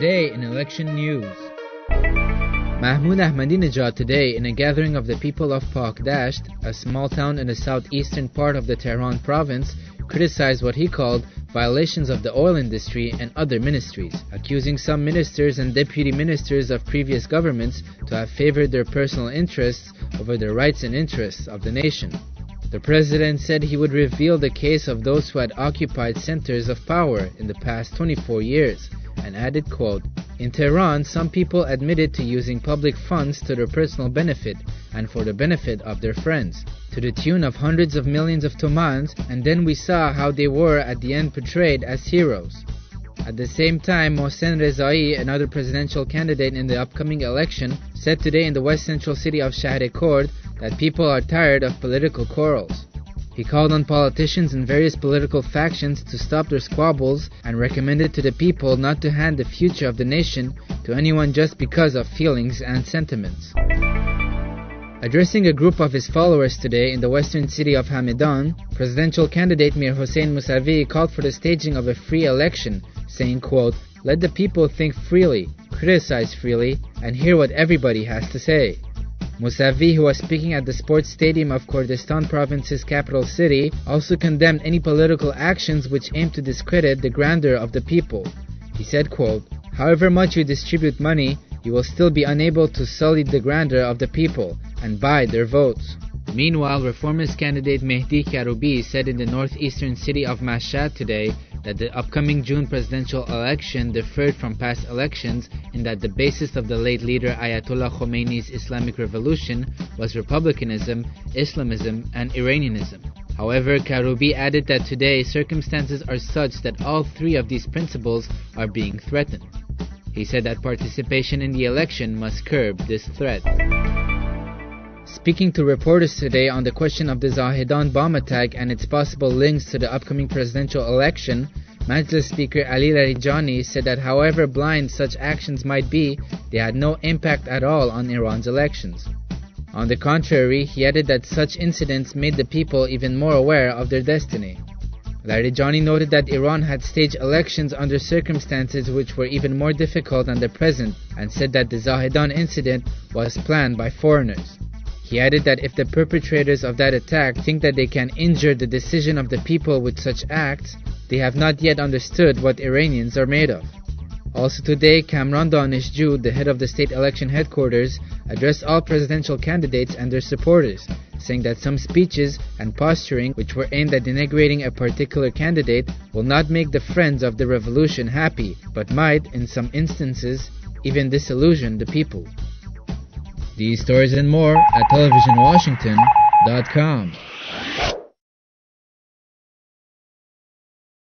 Today in election news. Mahmoud Ahmadinejad today in a gathering of the people of Pakdasht, a small town in the southeastern part of the Tehran Province, criticized what he called violations of the oil industry and other ministries, accusing some ministers and deputy ministers of previous governments to have favored their personal interests over the rights and interests of the nation. The president said he would reveal the case of those who had occupied centers of power in the past 24 years, and added, quote, "In Tehran, some people admitted to using public funds to their personal benefit and for the benefit of their friends, to the tune of hundreds of millions of tomans, and then we saw how they were at the end portrayed as heroes." At the same time, Mohsen Rezai, another presidential candidate in the upcoming election, said today in the west central city of Shahr-e-Kurd that people are tired of political quarrels. He called on politicians in various political factions to stop their squabbles and recommended to the people not to hand the future of the nation to anyone just because of feelings and sentiments. Addressing a group of his followers today in the western city of Hamadan, presidential candidate Mir Hossein Mousavi called for the staging of a free election, saying, quote, "Let the people think freely, criticize freely, and hear what everybody has to say." Mousavi, who was speaking at the sports stadium of Tehran Province's capital city, also condemned any political actions which aim to discredit the grandeur of the people. He said, quote, "However much you distribute money, you will still be unable to sully the grandeur of the people and buy their votes." Meanwhile, reformist candidate Mehdi Karoubi said in the northeastern city of Mashhad today that the upcoming June presidential election differed from past elections in that the basis of the late leader Ayatollah Khomeini's Islamic Revolution was republicanism, Islamism, and Iranianism. However, Karoubi added that today circumstances are such that all three of these principles are being threatened. He said that participation in the election must curb this threat. Speaking to reporters today on the question of the Zahedan bomb attack and its possible links to the upcoming presidential election, Majlis Speaker Ali Larijani said that however blind such actions might be, they had no impact at all on Iran's elections. On the contrary, he added that such incidents made the people even more aware of their destiny. Larijani noted that Iran had staged elections under circumstances which were even more difficult than the present, and said that the Zahedan incident was planned by foreigners. He added that if the perpetrators of that attack think that they can injure the decision of the people with such acts, they have not yet understood what Iranians are made of. Also today, Kamran Daneshju, the head of the state election headquarters, addressed all presidential candidates and their supporters, saying that some speeches and posturing which were aimed at denigrating a particular candidate will not make the friends of the revolution happy, but might, in some instances, even disillusion the people. These stories and more at televisionwashington.com.